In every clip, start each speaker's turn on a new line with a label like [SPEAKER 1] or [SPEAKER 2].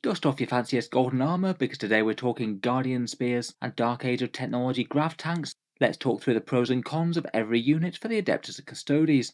[SPEAKER 1] Dust off your fanciest golden armour because today we're talking Guardian Spears and Dark Age of Technology grav tanks. Let's talk through the pros and cons of every unit for the Adeptus Custodes.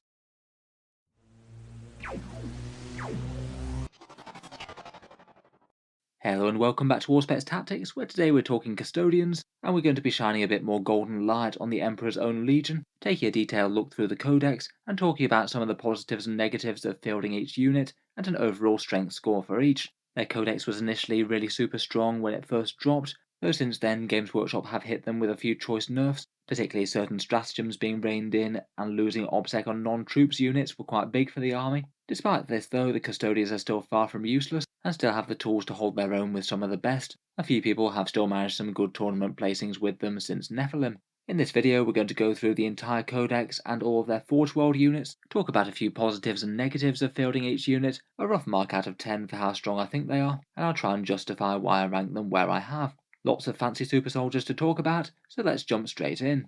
[SPEAKER 1] Hello and welcome back to Auspex Tactics, where today we're talking Custodians, and we're going to be shining a bit more golden light on the Emperor's Own Legion, taking a detailed look through the Codex, and talking about some of the positives and negatives of fielding each unit, and an overall strength score for each. Their Codex was initially really super strong when it first dropped, though since then Games Workshop have hit them with a few choice nerfs, particularly certain stratagems being reined in, and losing OBSEC on non-troops units were quite big for the army. Despite this though, the Custodians are still far from useless, and still have the tools to hold their own with some of the best. A few people have still managed some good tournament placings with them since Nephilim. In this video we're going to go through the entire Codex and all of their Forge World units, talk about a few positives and negatives of fielding each unit, a rough mark out of 10 for how strong I think they are, and I'll try and justify why I rank them where I have. Lots of fancy super soldiers to talk about, so let's jump straight in.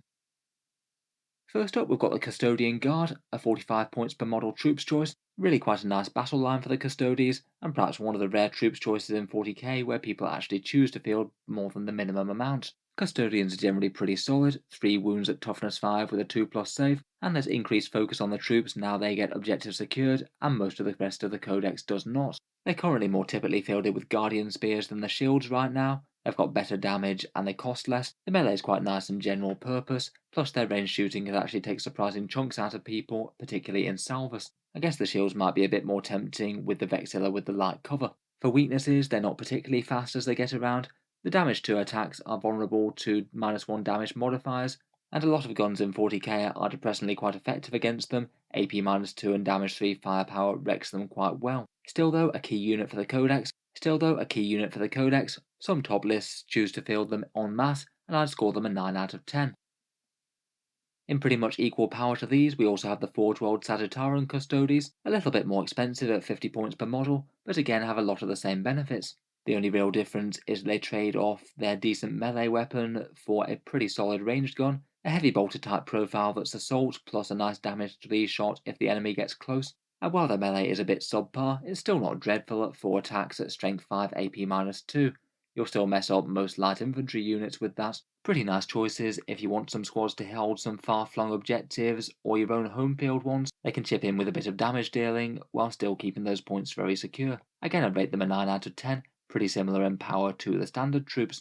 [SPEAKER 1] First up, we've got the Custodian Guard, a 45 points per model troops choice, really quite a nice battle line for the Custodes, and perhaps one of the rare troops choices in 40k where people actually choose to field more than the minimum amount. Custodians are generally pretty solid, 3 wounds at toughness 5 with a 2+ save, and there's increased focus on the troops now they get objectives secured, and most of the rest of the Codex does not. They're currently more typically fielded with Guardian Spears than the shields right now. They've got better damage and they cost less. The melee is quite nice and general purpose, plus their range shooting can actually take surprising chunks out of people, particularly in Salvus. I guess the shields might be a bit more tempting with the Vexilla with the light cover. For weaknesses, they're not particularly fast as they get around. The damage 2 attacks are vulnerable to -1 damage modifiers, and a lot of guns in 40k are depressingly quite effective against them. AP -2 and damage 3 firepower wrecks them quite well. Still though, a key unit for the Codex. Some top lists choose to field them en masse, and I'd score them a 9 out of 10. In pretty much equal power to these, we also have the Forge World Sagittarian Custodes, a little bit more expensive at 50 points per model, but again have a lot of the same benefits. The only real difference is they trade off their decent melee weapon for a pretty solid ranged gun, a heavy bolter type profile that's assault plus a nice damage 3 shot if the enemy gets close, and while their melee is a bit subpar, it's still not dreadful at 4 attacks at strength 5 AP -2. You'll still mess up most light infantry units with that. Pretty nice choices if you want some squads to hold some far-flung objectives or your own home field ones. They can chip in with a bit of damage dealing while still keeping those points very secure. Again, I'd rate them a 9 out of 10, pretty similar in power to the standard troops.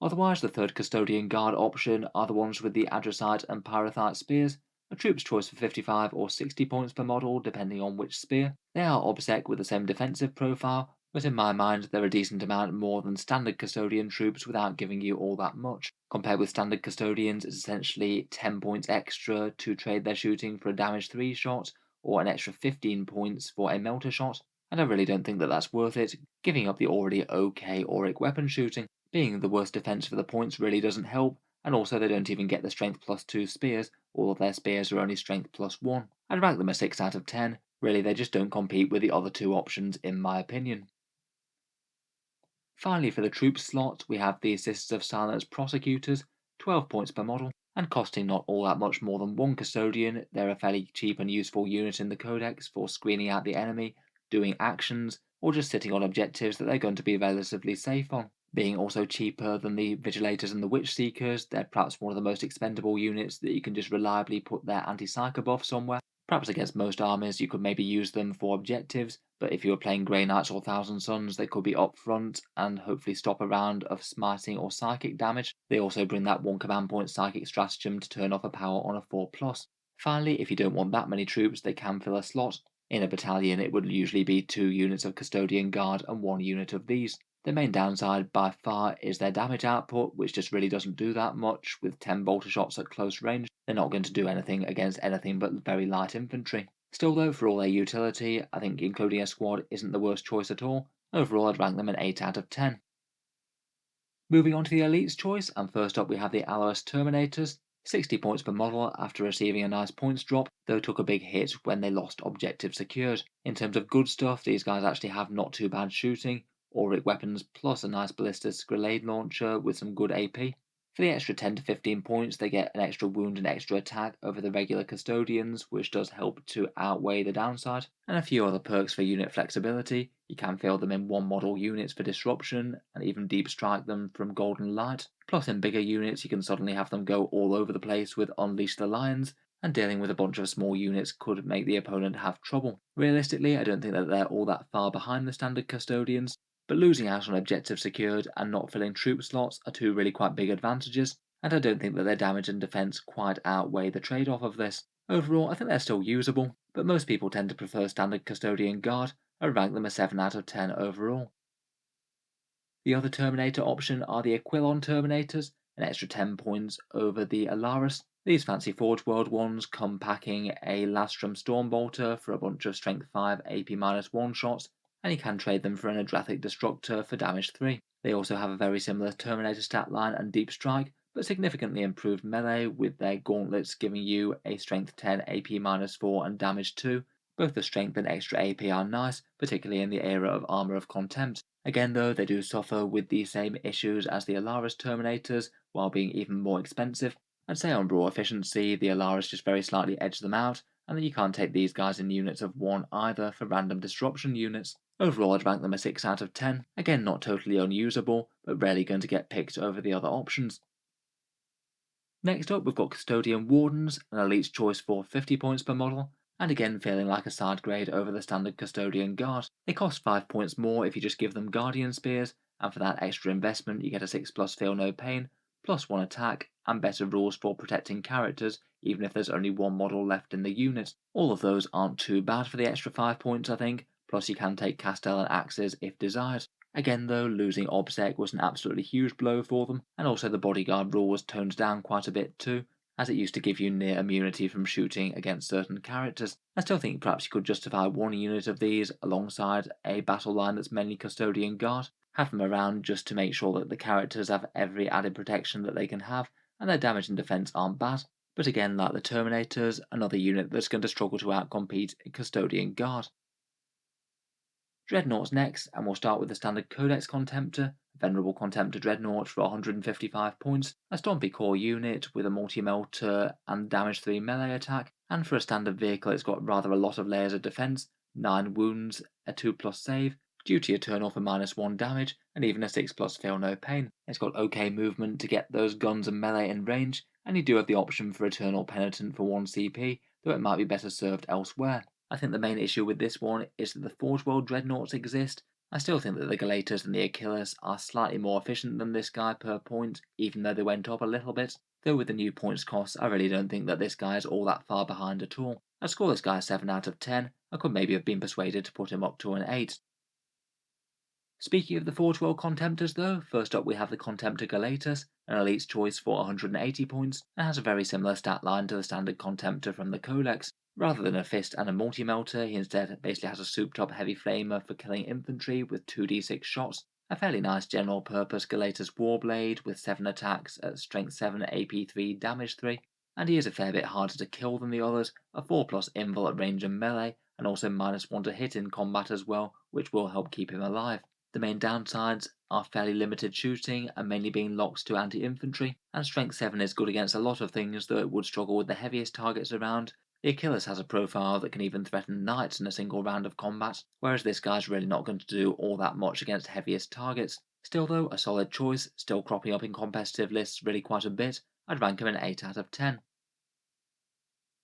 [SPEAKER 1] Otherwise, the third Custodian Guard option are the ones with the Adressite and Pyrothite spears, a troop's choice for 55 or 60 points per model depending on which spear. They are OBSEC with the same defensive profile, but in my mind they're a decent amount more than standard Custodian troops without giving you all that much. Compared with standard Custodians, it's essentially 10 points extra to trade their shooting for a damage 3 shot, or an extra 15 points for a melter shot, and I really don't think that that's worth it, giving up the already okay auric weapon shooting. Being the worst defense for the points really doesn't help, and also they don't even get the strength +2 spears, all of their spears are only strength +1. I'd rank them a 6 out of 10, really they just don't compete with the other two options in my opinion. Finally, for the troops slot, we have the Assistants of Silence Prosecutors, 12 points per model, and costing not all that much more than one Custodian. They're a fairly cheap and useful unit in the Codex for screening out the enemy, doing actions, or just sitting on objectives that they're going to be relatively safe on. Being also cheaper than the Vigilators and the Witch Seekers, they're perhaps one of the most expendable units that you can just reliably put their anti-psycho buff somewhere. Perhaps against most armies you could maybe use them for objectives, but if you were playing Grey Knights or Thousand Suns they could be up front and hopefully stop a round of smiting or psychic damage. They also bring that 1 command point psychic stratagem to turn off a power on a 4+. Finally, if you don't want that many troops they can fill a slot. In a battalion it would usually be 2 units of Custodian Guard and 1 unit of these. The main downside by far is their damage output, which just really doesn't do that much. With 10 bolter shots at close range, they're not going to do anything against anything but very light infantry. Still though, for all their utility, I think including a squad isn't the worst choice at all. Overall I'd rank them an 8 out of 10. Moving on to the Elite's choice, and first up we have the Alois Terminators, 60 points per model after receiving a nice points drop, though took a big hit when they lost objective secured. In terms of good stuff, these guys actually have not too bad shooting, auric weapons plus a nice ballistic grenade launcher with some good AP. For the extra 10 to 15 points, they get an extra wound and extra attack over the regular custodians, which does help to outweigh the downside, and a few other perks for unit flexibility. You can field them in one model units for disruption, and even deep strike them from Golden Light. Plus, in bigger units, you can suddenly have them go all over the place with Unleash the Lions, and dealing with a bunch of small units could make the opponent have trouble. Realistically, I don't think that they're all that far behind the standard custodians, but losing out on objectives secured and not filling troop slots are two really quite big advantages, and I don't think that their damage and defense quite outweigh the trade-off of this. Overall, I think they're still usable, but most people tend to prefer standard custodian guard and rank them a 7 out of 10 overall. The other Terminator option are the Aquilon Terminators, an extra 10 points over the Alaris. These fancy Forge World ones come packing a Lastrum Stormbolter for a bunch of Strength 5 AP-1 shots, and you can trade them for an Adrathic Destructor for damage 3. They also have a very similar Terminator stat line and Deep Strike, but significantly improved melee, with their gauntlets giving you a Strength 10 AP-4 and damage 2. Both the strength and extra AP are nice, particularly in the era of Armor of Contempt. Again though, they do suffer with the same issues as the Alaris Terminators, while being even more expensive. I'd say on raw efficiency, the Alaris just very slightly edge them out, and then you can't take these guys in units of 1 either for random disruption units. Overall, I'd rank them a 6 out of 10, again not totally unusable, but rarely going to get picked over the other options. Next up, we've got Custodian Wardens, an elite's choice for 50 points per model, and again feeling like a side grade over the standard Custodian Guard. They cost 5 points more if you just give them Guardian Spears, and for that extra investment you get a 6+ Feel No Pain, plus 1 attack, and better rules for protecting characters, even if there's only one model left in the unit. All of those aren't too bad for the extra 5 points, I think, plus you can take Castel and Axes if desired. Again though, losing Obsec was an absolutely huge blow for them, and also the bodyguard rule was toned down quite a bit too, as it used to give you near immunity from shooting against certain characters. I still think perhaps you could justify one unit of these alongside a battle line that's mainly Custodian Guard, have them around just to make sure that the characters have every added protection that they can have, and their damage and defense aren't bad. But again, like the Terminators, another unit that's going to struggle to outcompete Custodian Guard. Dreadnoughts next, and we'll start with the standard Codex Contemptor, Venerable Contemptor Dreadnought for 155 points, a Stompy core unit with a multi-melter and damage 3 melee attack, and for a standard vehicle it's got rather a lot of layers of defense, 9 wounds, a 2+ save, Duty Eternal for -1 damage, and even a 6+ Feel No Pain. It's got okay movement to get those guns and melee in range, and you do have the option for Eternal Penitent for 1 CP, though it might be better served elsewhere. I think the main issue with this one is that the Forge World Dreadnoughts exist. I still think that the Galators and the Achilles are slightly more efficient than this guy per point, even though they went up a little bit. Though with the new points cost, I really don't think that this guy is all that far behind at all. I'd score this guy a 7 out of 10, I could maybe have been persuaded to put him up to an 8. Speaking of the Forge World Contemptors though, first up we have the Contemptor Galatus, an elite's choice for 180 points, and has a very similar stat line to the standard Contemptor from the Codex. Rather than a fist and a multi-melter, he instead basically has a souped-up heavy flamer for killing infantry with 2d6 shots, a fairly nice general purpose Galatus Warblade with 7 attacks at strength 7 AP3 damage 3, and he is a fair bit harder to kill than the others, a 4+ invul at range and melee, and also -1 to hit in combat as well, which will help keep him alive. The main downsides are fairly limited shooting and mainly being locked to anti-infantry, and strength 7 is good against a lot of things, though it would struggle with the heaviest targets around. The Achilles has a profile that can even threaten knights in a single round of combat, whereas this guy's really not going to do all that much against heaviest targets. Still though, a solid choice, still cropping up in competitive lists really quite a bit. I'd rank him an 8 out of 10.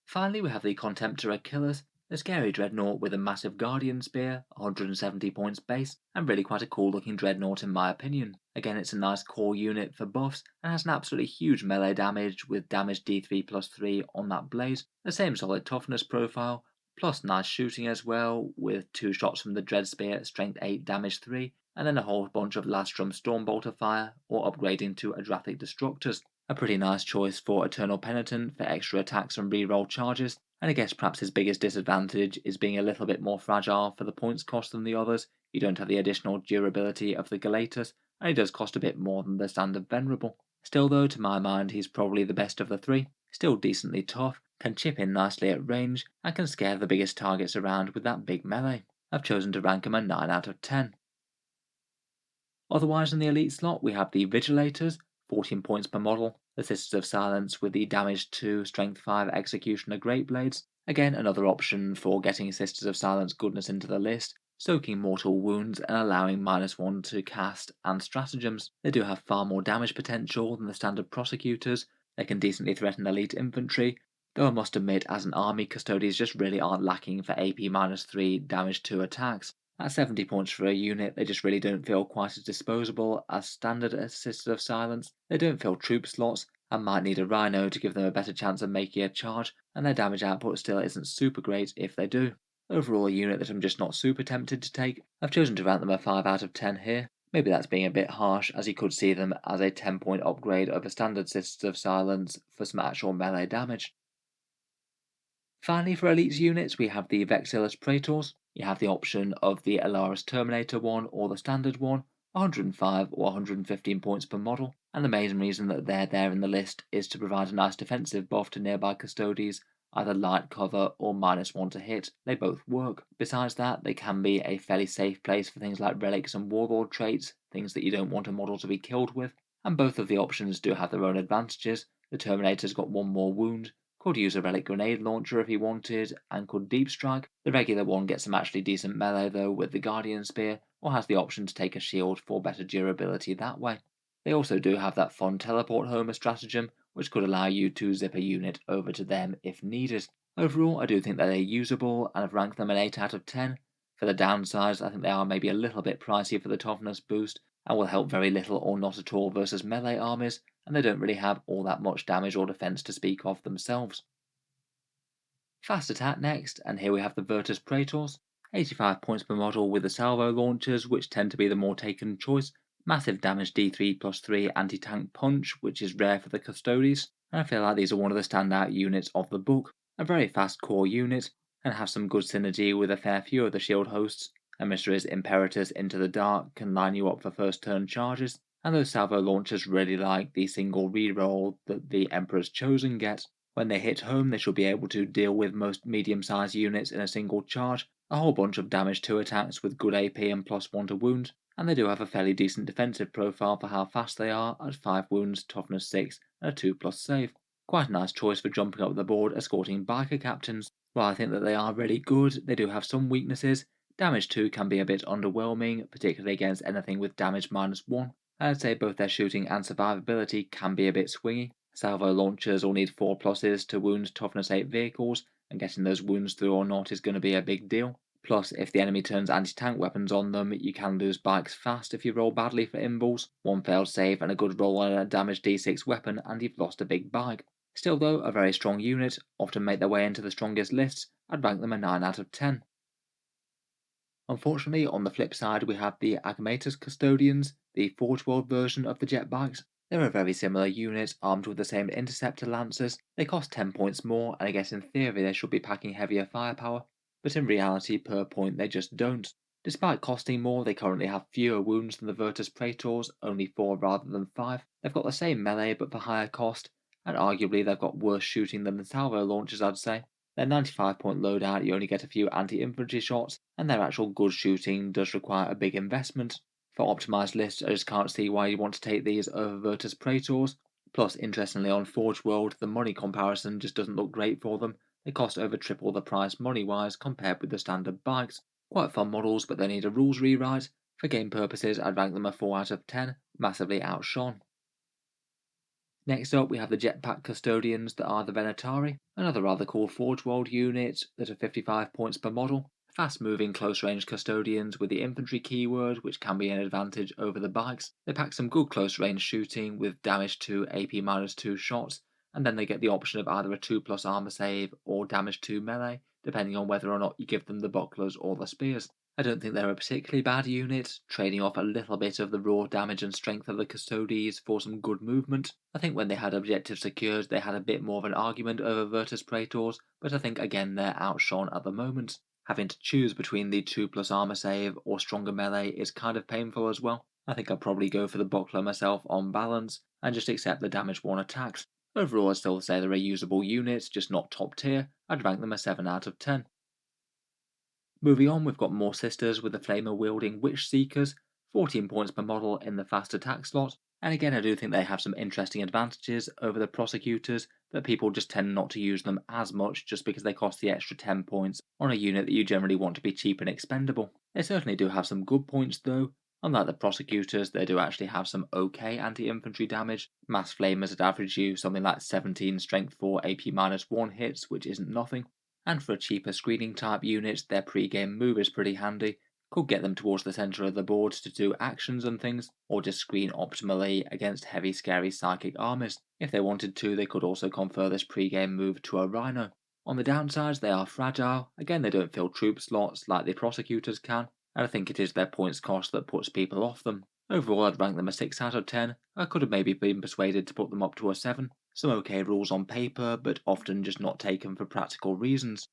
[SPEAKER 1] Finally we have the Contemptor Achilles, a scary dreadnought with a massive Guardian Spear, 170 points base, and really quite a cool looking dreadnought in my opinion. Again, it's a nice core unit for buffs, and has an absolutely huge melee damage with damage D3+3 on that blade, the same solid toughness profile, plus nice shooting as well, with 2 shots from the Dread Spear at strength 8 damage 3, and then a whole bunch of Lastrum Stormbolter fire, or upgrading to Adrathic Destructors. A pretty nice choice for Eternal Penitent for extra attacks and reroll charges, and I guess perhaps his biggest disadvantage is being a little bit more fragile for the points cost than the others. You don't have the additional durability of the Galatus, and he does cost a bit more than the standard Venerable. Still though, to my mind, he's probably the best of the three, still decently tough, can chip in nicely at range, and can scare the biggest targets around with that big melee. I've chosen to rank him a 9 out of 10. Otherwise in the elite slot we have the Vigilators, 14 points per model. The Sisters of Silence with the damage 2, strength 5 executioner Great Blades. Again, another option for getting Sisters of Silence goodness into the list, soaking mortal wounds and allowing -1 to cast and stratagems. They do have far more damage potential than the standard prosecutors. They can decently threaten elite infantry, though I must admit as an army, Custodes just really aren't lacking for AP -3 damage 2 attacks. At 70 points for a unit, they just really don't feel quite as disposable as standard Sisters of Silence. They don't fill troop slots, and might need a Rhino to give them a better chance of making a charge, and their damage output still isn't super great if they do. Overall, a unit that I'm just not super tempted to take. I've chosen to rank them a 5 out of 10 here. Maybe that's being a bit harsh, as you could see them as a 10-point upgrade over standard Sisters of Silence for some actual melee damage. Finally, for Elite's units, we have the Vexillus Praetors. You have the option of the Alaris Terminator one or the standard one, 105 or 115 points per model, and the main reason that they're there in the list is to provide a nice defensive buff to nearby Custodes, either light cover or -1 to hit. They both work. Besides that, they can be a fairly safe place for things like relics and warlord traits, things that you don't want a model to be killed with, and both of the options do have their own advantages. The Terminator's got 1 more wound, could use a relic grenade launcher if he wanted, and could deep strike. The regular one gets some actually decent melee though with the Guardian Spear, or has the option to take a shield for better durability that way. They also do have that fun teleport homer stratagem, which could allow you to zip a unit over to them if needed. Overall, I do think that they're usable, and I've ranked them an 8 out of 10. For the downsides, I think they are maybe a little bit pricey for the toughness boost, and will help very little or not at all versus melee armies, and they don't really have all that much damage or defense to speak of themselves. Fast attack next, and here we have the Virtus Praetors. 85 points per model with the salvo launchers, which tend to be the more taken choice. Massive damage D3+3 anti-tank punch, which is rare for the Custodes, and I feel like these are one of the standout units of the book. A very fast core unit, and have some good synergy with a fair few of the shield hosts. Emissaries Imperatus Into the Dark can line you up for first turn charges, and those salvo launchers really like the single reroll that the Emperor's Chosen get. When they hit home, they should be able to deal with most medium-sized units in a single charge, a whole bunch of damage 2 attacks with good AP and +1 to wound, and they do have a fairly decent defensive profile for how fast they are at 5 wounds, toughness 6, and a 2+ save. Quite a nice choice for jumping up the board escorting biker captains. While I think that they are really good, they do have some weaknesses. Damage 2 can be a bit underwhelming, particularly against anything with damage -1. I'd say both their shooting and survivability can be a bit swingy. Salvo launchers will need 4 pluses to wound toughness 8 vehicles, and getting those wounds through or not is going to be a big deal. Plus, if the enemy turns anti-tank weapons on them, you can lose bikes fast if you roll badly for imballs. 1 failed save and a good roll on a damage D6 weapon and you've lost a big bike. Still though, a very strong unit, often make their way into the strongest lists. I'd rank them a 9 out of 10. Unfortunately, on the flip side, we have the Adeptus Custodians, the Forge World version of the jet bikes. They're a very similar unit, armed with the same interceptor lancers. They cost 10 points more, and I guess in theory they should be packing heavier firepower, but in reality per point they just don't. Despite costing more, they currently have fewer wounds than the Virtus Praetors, only 4 rather than 5. They've got the same melee but for higher cost, and arguably they've got worse shooting than the salvo launchers, I'd say. Their 95-point loadout, you only get a few anti-infantry shots, and their actual good shooting does require a big investment. For optimised lists, I just can't see why you want to take these over Virtus Praetors. Plus, interestingly, on Forge World, the money comparison just doesn't look great for them. They cost over triple the price money-wise compared with the standard bikes. Quite fun models, but they need a rules rewrite. For game purposes, I'd rank them a 4 out of 10, massively outshone. Next up, we have the Jetpack Custodians that are the Venatari, another rather cool Forge World unit that are 55 points per model. Fast-moving close-range custodians with the infantry keyword, which can be an advantage over the bikes. They pack some good close-range shooting with damage 2 AP -2 shots, and then they get the option of either a 2+ armor save or damage 2 melee, depending on whether or not you give them the bucklers or the spears. I don't think they're a particularly bad unit, trading off a little bit of the raw damage and strength of the Custodes for some good movement. I think when they had objectives secured, they had a bit more of an argument over Virtus Praetors, but I think again they're outshone at the moment. Having to choose between the 2+ armor save or stronger melee is kind of painful as well. I think I'd probably go for the buckler myself on balance, and just accept the damage 1 attacks. Overall, I'd still say they're a usable unit, just not top tier. I'd rank them a 7 out of 10. Moving on, we've got more sisters with the flamer wielding Witch Seekers, 14 points per model in the fast attack slot. And again, I do think they have some interesting advantages over the prosecutors, but people just tend not to use them as much just because they cost the extra 10 points on a unit that you generally want to be cheap and expendable. They certainly do have some good points though. Unlike the prosecutors, they do actually have some okay anti-infantry damage. Mass flamers that average you something like 17 strength 4 AP -1 hits, which isn't nothing. And for a cheaper screening type unit, their pre-game move is pretty handy. Could get them towards the centre of the board to do actions and things, or just screen optimally against heavy scary psychic armies. If they wanted to, they could also confer this pre-game move to a Rhino. On the downsides, they are fragile. Again, they don't fill troop slots like the prosecutors can, and I think it is their points cost that puts people off them. Overall, I'd rank them a 6 out of 10. I could have maybe been persuaded to put them up to a 7. Some okay rules on paper, but often just not taken for practical reasons.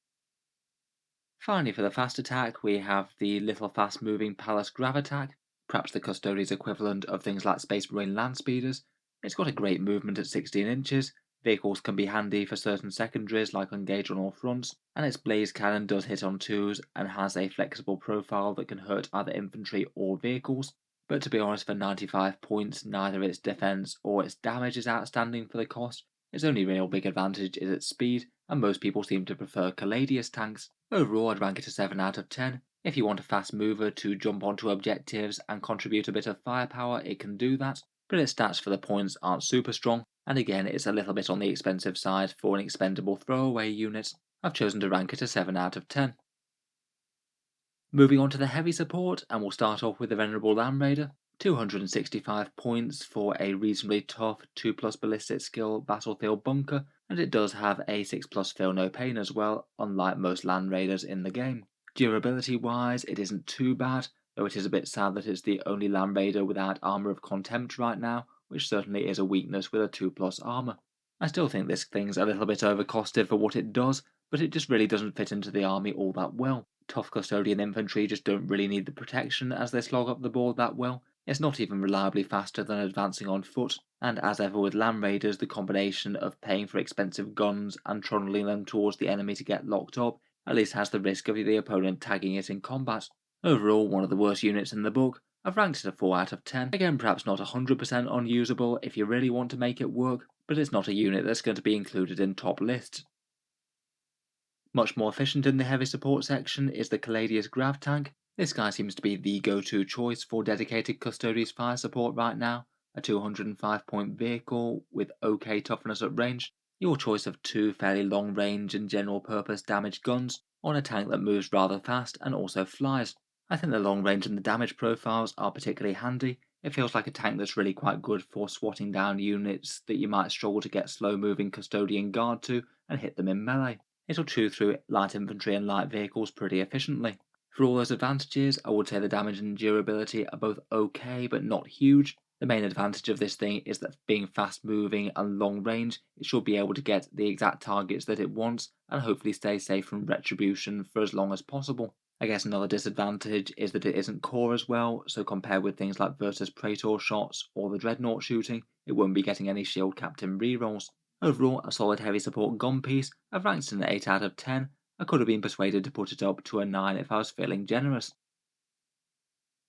[SPEAKER 1] Finally, for the fast attack, we have the little fast moving Palace Grav attack, perhaps the Custodes equivalent of things like Space Marine land speeders. It's got a great movement at 16 inches, vehicles can be handy for certain secondaries like engage on all fronts, and its blaze cannon does hit on 2s and has a flexible profile that can hurt either infantry or vehicles. But to be honest, for 95 points, neither its defense or its damage is outstanding for the cost. Its only real big advantage is its speed, and most people seem to prefer Caladius tanks. Overall, I'd rank it a 7 out of 10. If you want a fast mover to jump onto objectives and contribute a bit of firepower, it can do that, but its stats for the points aren't super strong, and again, it's a little bit on the expensive side for an expendable throwaway unit. I've chosen to rank it a 7 out of 10. Moving on to the heavy support, and we'll start off with the Venerable Land Raider. 265 points for a reasonably tough 2+ ballistic skill battlefield bunker, and it does have a 6+ feel no pain as well, unlike most Land Raiders in the game. Durability wise, it isn't too bad, though it is a bit sad that it's the only Land Raider without Armour of Contempt right now, which certainly is a weakness with a 2+ armour. I still think this thing's a little bit overcosted for what it does, but it just really doesn't fit into the army all that well. Tough custodian infantry just don't really need the protection as they slog up the board that well. It's not even reliably faster than advancing on foot, and as ever with Land Raiders, the combination of paying for expensive guns and trundling them towards the enemy to get locked up at least has the risk of the opponent tagging it in combat. Overall, one of the worst units in the book. I've ranked it a 4 out of 10. Again, perhaps not 100% unusable if you really want to make it work, but it's not a unit that's going to be included in top lists. Much more efficient in the heavy support section is the Caladius Grav tank. This guy seems to be the go-to choice for dedicated Custodes fire support right now, a 205 point vehicle with okay toughness at range, your choice of 2 fairly long range and general purpose damage guns on a tank that moves rather fast and also flies. I think the long range and the damage profiles are particularly handy. It feels like a tank that's really quite good for swatting down units that you might struggle to get slow moving Custodian guard to and hit them in melee. It'll chew through light infantry and light vehicles pretty efficiently. For all those advantages, I would say the damage and durability are both okay but not huge. The main advantage of this thing is that being fast moving and long range, it should be able to get the exact targets that it wants and hopefully stay safe from retribution for as long as possible. I guess another disadvantage is that it isn't core as well, so compared with things like Versus Praetor shots or the Dreadnought shooting, it won't be getting any Shield Captain rerolls. Overall, a solid heavy support gun piece. I've ranked it an 8 out of 10. I could have been persuaded to put it up to a 9 if I was feeling generous.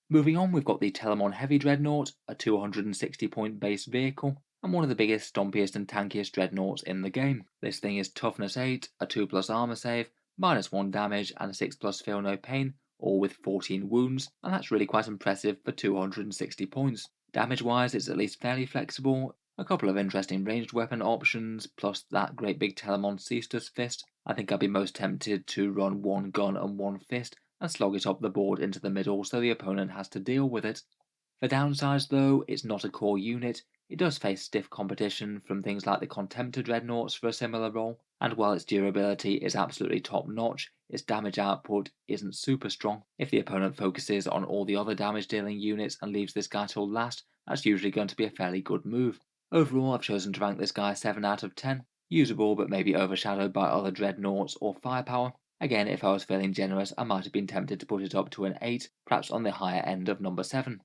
[SPEAKER 1] Moving on, we've got the Telemon Heavy Dreadnought, a 260 point base vehicle, and one of the biggest, stompiest and tankiest dreadnoughts in the game. This thing is toughness 8, a 2+ armor save, -1 damage and a 6+ feel no pain, all with 14 wounds, and that's really quite impressive for 260 points. Damage wise, it's at least fairly flexible. A couple of interesting ranged weapon options, plus that great big Telemon Ceaseless Fist. I think I'd be most tempted to run 1 gun and 1 fist and slog it up the board into the middle so the opponent has to deal with it. For downsides though, it's not a core unit. It does face stiff competition from things like the Contemptor Dreadnoughts for a similar role, and while its durability is absolutely top notch, its damage output isn't super strong. If the opponent focuses on all the other damage dealing units and leaves this guy till last, that's usually going to be a fairly good move. Overall, I've chosen to rank this guy 7 out of 10. Usable but maybe overshadowed by other dreadnoughts or firepower. Again, if I was feeling generous, I might have been tempted to put it up to an 8, perhaps on the higher end of number 7.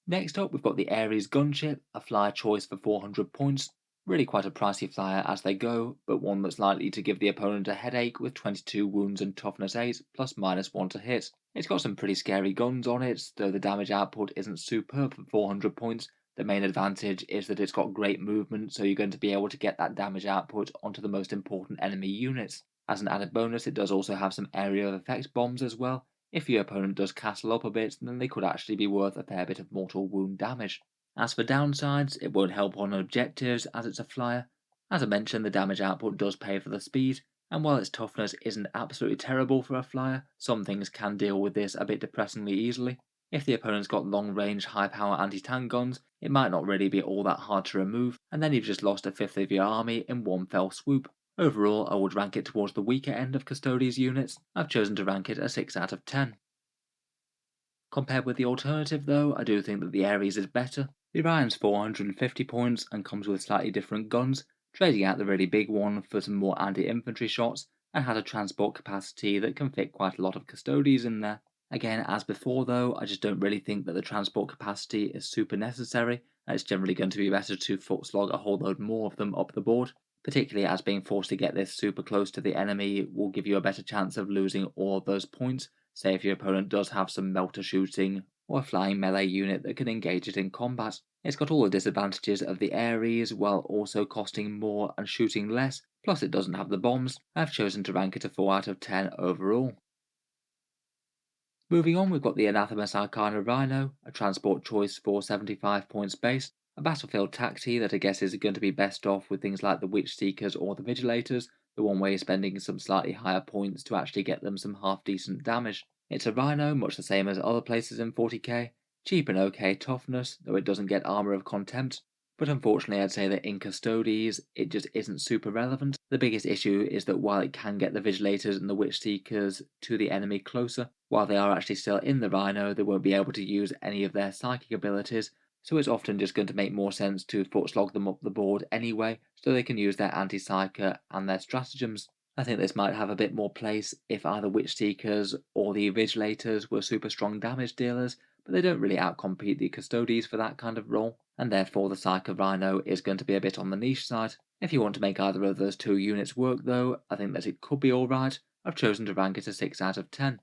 [SPEAKER 1] Next up, we've got the Ares Gunship, a flyer choice for 400 points. Really quite a pricey flyer as they go, but one that's likely to give the opponent a headache with 22 wounds and toughness 8 plus -1 to hit. It's got some pretty scary guns on it, though the damage output isn't superb for 400 points. The main advantage is that it's got great movement, so you're going to be able to get that damage output onto the most important enemy units. As an added bonus, it does also have some area of effect bombs as well. If your opponent does castle up a bit, then they could actually be worth a fair bit of mortal wound damage. As for downsides, it won't help on objectives as it's a flyer. As I mentioned, the damage output does pay for the speed, and while its toughness isn't absolutely terrible for a flyer, some things can deal with this a bit depressingly easily. If the opponent's got long-range, high-power anti-tank guns, it might not really be all that hard to remove, and then you've just lost a fifth of your army in one fell swoop. Overall, I would rank it towards the weaker end of Custodes units. I've chosen to rank it a 6 out of 10. Compared with the alternative though, I do think that the Ares is better. The Orion's 450 points and comes with slightly different guns, trading out the really big one for some more anti-infantry shots, and has a transport capacity that can fit quite a lot of Custodes in there. Again, as before though, I just don't really think that the transport capacity is super necessary, and it's generally going to be better to foot slog a whole load more of them up the board, particularly as being forced to get this super close to the enemy will give you a better chance of losing all of those points. Say if your opponent does have some melter shooting or a flying melee unit that can engage it in combat. It's got all the disadvantages of the Ares while also costing more and shooting less, plus it doesn't have the bombs. I've chosen to rank it a 4 out of 10 overall. Moving on, we've got the Anathemas Arcana Rhino, a transport choice for 75 points base, a battlefield tacti that I guess is going to be best off with things like the Witch Seekers or the Vigilators, the one where you're spending some slightly higher points to actually get them some half decent damage. It's a Rhino, much the same as other places in 40k, cheap and okay toughness, though it doesn't get Armour of Contempt, but unfortunately I'd say that in Custodes it just isn't super relevant. The biggest issue is that while it can get the Vigilators and the Witch Seekers to the enemy closer, while they are actually still in the Rhino, they won't be able to use any of their psychic abilities, so it's often just going to make more sense to foot slog them up the board anyway, so they can use their anti-psyker and their stratagems. I think this might have a bit more place if either Witch Seekers or the Vigilators were super strong damage dealers, but they don't really outcompete the Custodes for that kind of role, and therefore the Psyker Rhino is going to be a bit on the niche side. If you want to make either of those two units work though, I think that it could be alright. I've chosen to rank it a 6 out of 10.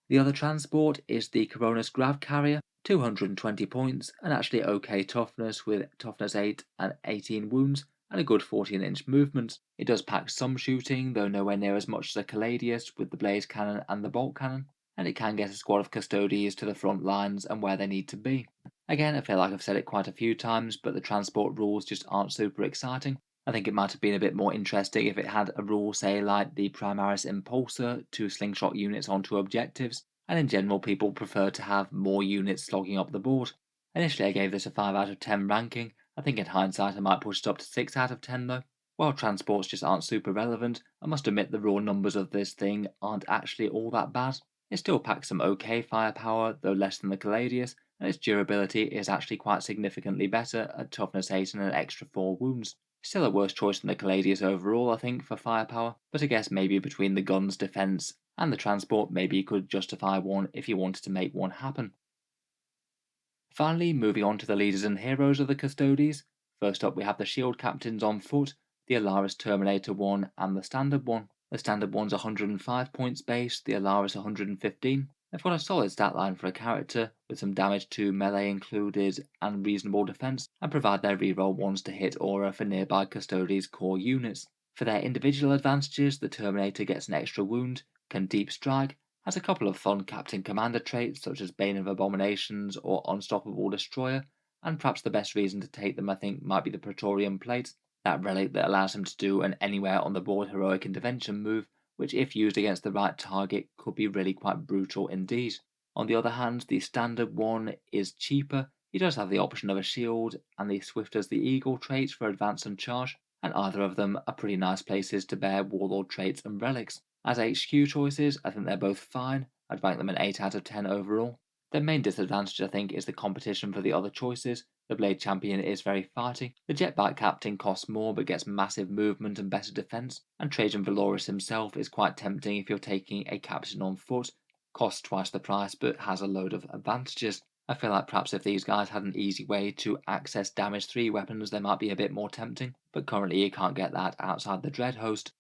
[SPEAKER 1] The other transport is the Coronis Grav Carrier, 220 points, and actually okay toughness with toughness 8 and 18 wounds, and a good 14-inch movement. It does pack some shooting, though nowhere near as much as a Caladius with the blaze cannon and the bolt cannon, and it can get a squad of Custodes to the front lines and where they need to be. Again, I feel like I've said it quite a few times, but the transport rules just aren't super exciting. I think it might have been a bit more interesting if it had a rule, say, like the Primaris Impulsor to slingshot units onto objectives, and in general people prefer to have more units slogging up the board. Initially I gave this a 5 out of 10 ranking. I think in hindsight I might push it up to 6 out of 10 though. While transports just aren't super relevant, I must admit the raw numbers of this thing aren't actually all that bad. It still packs some okay firepower, though less than the Caladius, and its durability is actually quite significantly better at toughness 8 and an extra 4 wounds. Still a worse choice than the Caladius overall, I think, for firepower, but I guess maybe between the gun's defense and the transport, maybe you could justify one if you wanted to make one happen. Finally, moving on to the leaders and heroes of the Custodes. First up we have the Shield Captains on foot, the Alaris Terminator one and the Standard one. The Standard one's 105 points base, the Alaris 115. They've got a solid stat line for a character, with some damage to melee included and reasonable defense, and provide their reroll ones to hit aura for nearby Custodes core units. For their individual advantages, the Terminator gets an extra wound, can deep strike, has a couple of fun Captain Commander traits such as Bane of Abominations or Unstoppable Destroyer, and perhaps the best reason to take them I think might be the Praetorian Plate, that relic that allows him to do an anywhere on the board heroic intervention move, which if used against the right target could be really quite brutal indeed. On the other hand, the Standard one is cheaper. He does have the option of a shield and the Swift as the Eagle traits for advance and charge, and either of them are pretty nice places to bear Warlord traits and relics. As HQ choices, I think they're both fine. I'd rank them an 8 out of 10 overall. Their main disadvantage, I think, is the competition for the other choices. The Blade Champion is very fighty. The Jetbike Captain costs more but gets massive movement and better defense. And Trajan Valoris himself is quite tempting if you're taking a Captain on foot. Costs twice the price but has a load of advantages. I feel like perhaps if these guys had an easy way to access damage 3 weapons, they might be a bit more tempting, but currently you can't get that outside the Dread host.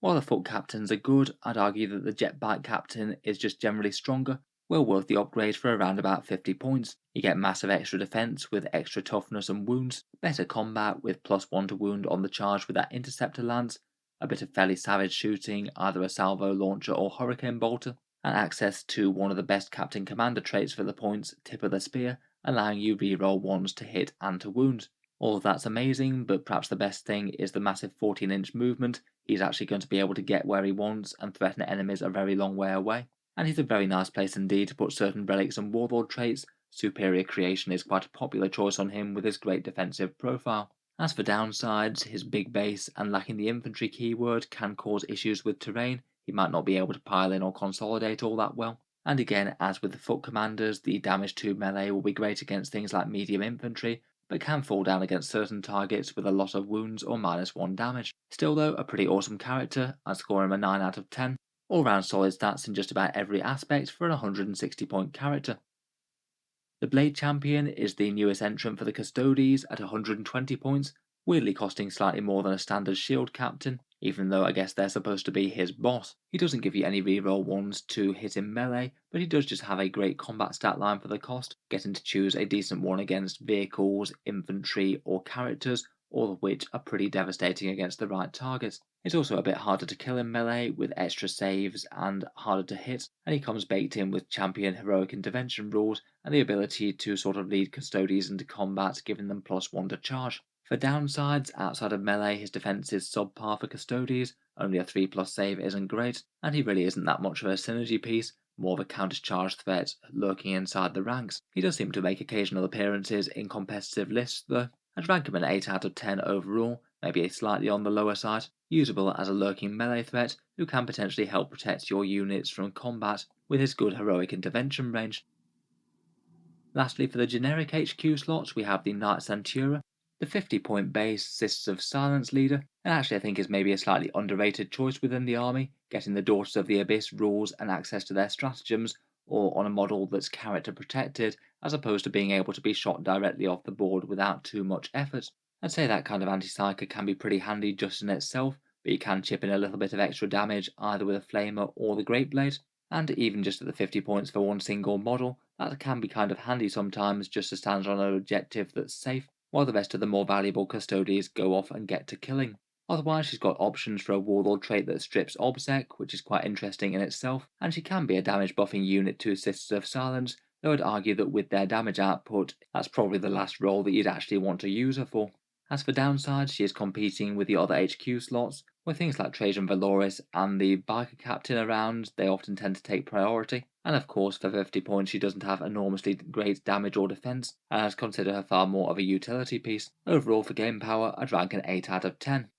[SPEAKER 1] While the foot captains are good, I'd argue that the jetbike captain is just generally stronger, well worth the upgrade for around about 50 points. You get massive extra defense with extra toughness and wounds, better combat with +1 to wound on the charge with that interceptor lance, a bit of fairly savage shooting, either a salvo launcher or hurricane bolter, and access to one of the best captain commander traits for the points, tip of the spear, allowing you reroll ones to hit and to wound. All of that's amazing, but perhaps the best thing is the massive 14-inch movement. He's actually going to be able to get where he wants and threaten enemies a very long way away. And he's a very nice place indeed to put certain relics and warlord traits. Superior creation is quite a popular choice on him with his great defensive profile. As for downsides, his big base and lacking the infantry keyword can cause issues with terrain. He might not be able to pile in or consolidate all that well. And again, as with the foot commanders, the damage 2 melee will be great against things like medium infantry, but can fall down against certain targets with a lot of wounds or -1 damage. Still though, a pretty awesome character. I'd score him a 9 out of 10. All round solid stats in just about every aspect for an 160 point character. The Blade Champion is the newest entrant for the Custodes at 120 points, weirdly costing slightly more than a standard shield captain, even though I guess they're supposed to be his boss. He doesn't give you any reroll ones to hit in melee, but he does just have a great combat stat line for the cost, getting to choose a decent one against vehicles, infantry, or characters, all of which are pretty devastating against the right targets. It's also a bit harder to kill in melee with extra saves and harder to hit, and he comes baked in with champion heroic intervention rules and the ability to sort of lead Custodes into combat, giving them +1 to charge. For downsides, outside of melee, his defense is subpar for Custodes, only a 3+ save isn't great, and he really isn't that much of a synergy piece, more of a counter-charge threat lurking inside the ranks. He does seem to make occasional appearances in competitive lists though. I'd rank him an 8 out of 10 overall, maybe slightly on the lower side, usable as a lurking melee threat who can potentially help protect your units from combat with his good heroic intervention range. Lastly, for the generic HQ slots, we have the Knight Centura. The 50-point base consists of Silence Leader, and actually I think is maybe a slightly underrated choice within the army, getting the Daughters of the Abyss rules and access to their stratagems, or on a model that's character protected, as opposed to being able to be shot directly off the board without too much effort. I'd say that kind of anti-psyker can be pretty handy just in itself, but you can chip in a little bit of extra damage either with a flamer or the Great Blade, and even just at the 50 points for one single model, that can be kind of handy sometimes just to stand on an objective that's safe, while the rest of the more valuable Custodes go off and get to killing. Otherwise, she's got options for a warlord trait that strips Obsec, which is quite interesting in itself, and she can be a damage buffing unit to Sisters of Silence, though I'd argue that with their damage output, that's probably the last role that you'd actually want to use her for. As for downsides, she is competing with the other HQ slots, with things like Trajan Valoris and the biker captain around, they often tend to take priority. And of course, for 50 points, she doesn't have enormously great damage or defense, and I'd consider her far more of a utility piece. Overall, for game power, I'd rank an 8 out of 10.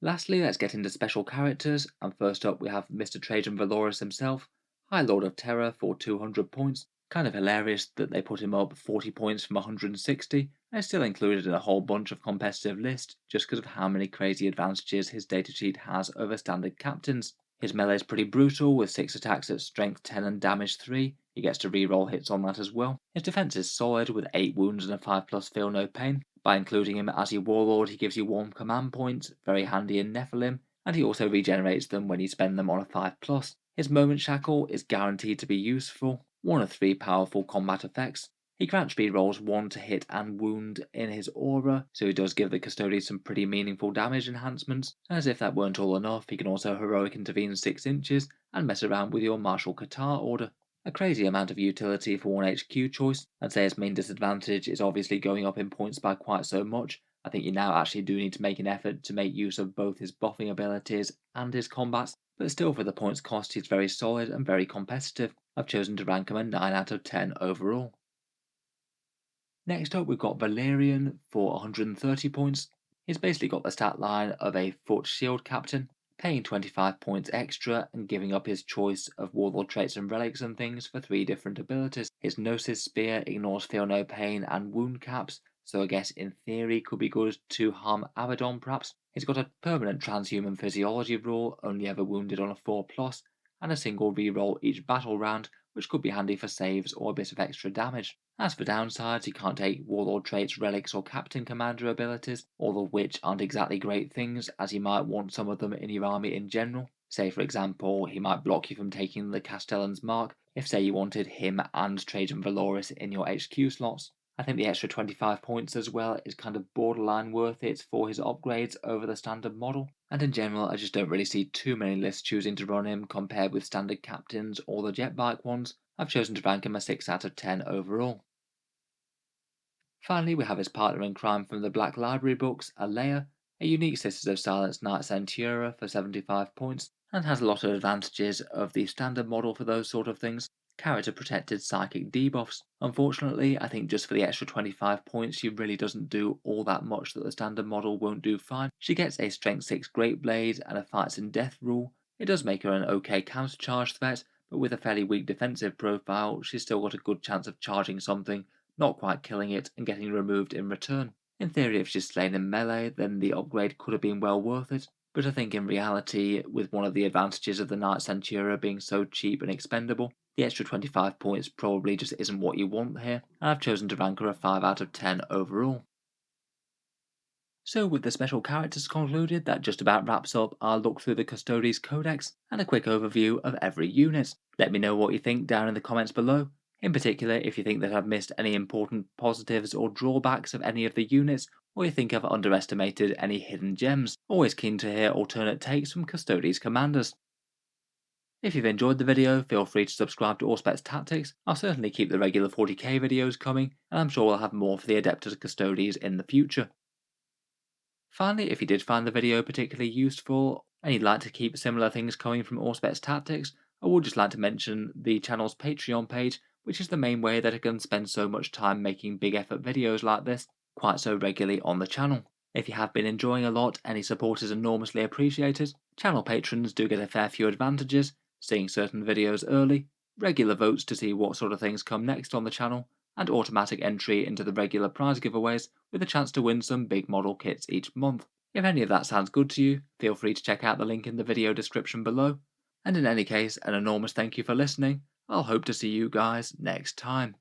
[SPEAKER 1] Lastly, let's get into special characters, and first up we have Mr. Trajan Valoris himself, High Lord of Terror for 200 points. Kind of hilarious that they put him up 40 points from 160, and is still included in a whole bunch of competitive lists just because of how many crazy advantages his datasheet has over standard captains. His melee is pretty brutal with 6 attacks at strength 10 and damage 3, he gets to reroll hits on that as well. His defense is solid with 8 wounds and a 5+ feel no pain. By including him as your warlord, he gives you 1 command point, very handy in Nephilim, and he also regenerates them when you spend them on a 5+. His Moment Shackle is guaranteed to be useful, one of 3 powerful combat effects. He grants rerolls 1 to hit and wound in his aura, so he does give the Custodes some pretty meaningful damage enhancements. As if that weren't all enough, he can also heroic intervene 6 inches and mess around with your Martial Qatar order. A crazy amount of utility for one HQ choice. I'd say his main disadvantage is obviously going up in points by quite so much. I think you now actually do need to make an effort to make use of both his buffing abilities and his combats, but still for the points cost he's very solid and very competitive. I've chosen to rank him a 9 out of 10 overall. Next up we've got Valerian for 130 points. He's basically got the stat line of a foot shield captain, paying 25 points extra and giving up his choice of warlord traits and relics and things for 3 different abilities. His Gnosis Spear ignores feel no pain and wound caps, so I guess in theory could be good to harm Abaddon perhaps. He's got a permanent transhuman physiology rule, only ever wounded on a 4+, and a single reroll each battle round, which could be handy for saves or a bit of extra damage. As for downsides, you can't take Warlord traits, relics, or Captain Commander abilities, all of which aren't exactly great things, as you might want some of them in your army in general. Say, for example, he might block you from taking the Castellan's Mark if, say, you wanted him and Trajan Valoris in your HQ slots. I think the extra 25 points as well is kind of borderline worth it for his upgrades over the standard model, and in general I just don't really see too many lists choosing to run him compared with standard captains or the jet bike ones. I've chosen to rank him a 6 out of 10 overall. Finally, we have his partner in crime from the Black Library books, Alea, a unique Sisters of Silence Knight Centura for 75 points, and has a lot of advantages of the standard model for those sort of things. Character protected psychic debuffs. Unfortunately, I think just for the extra 25 points, she really doesn't do all that much that the standard model won't do fine. She gets a Strength 6 Great Blade and a Fights in Death rule. It does make her an okay countercharge threat, but with a fairly weak defensive profile, she's still got a good chance of charging something, not quite killing it, and getting removed in return. In theory, if she's slain in melee, then the upgrade could have been well worth it, but I think in reality, with one of the advantages of the Knight Centura being so cheap and expendable, the extra 25 points probably just isn't what you want here, and I've chosen to rank her a 5 out of 10 overall. So with the special characters concluded, that just about wraps up our look through the Custodes Codex and a quick overview of every unit. Let me know what you think down in the comments below. In particular, if you think that I've missed any important positives or drawbacks of any of the units, or you think I've underestimated any hidden gems. Always keen to hear alternate takes from Custodes commanders. If you've enjoyed the video, feel free to subscribe to Auspex Tactics. I'll certainly keep the regular 40k videos coming, and I'm sure we'll have more for the Adeptus Custodes in the future. Finally, if you did find the video particularly useful, and you'd like to keep similar things coming from Auspex Tactics, I would just like to mention the channel's Patreon page, which is the main way that I can spend so much time making big effort videos like this quite so regularly on the channel. If you have been enjoying a lot, any support is enormously appreciated. Channel patrons do get a fair few advantages, seeing certain videos early, regular votes to see what sort of things come next on the channel, and automatic entry into the regular prize giveaways with a chance to win some big model kits each month. If any of that sounds good to you, feel free to check out the link in the video description below. And in any case, an enormous thank you for listening. I'll hope to see you guys next time.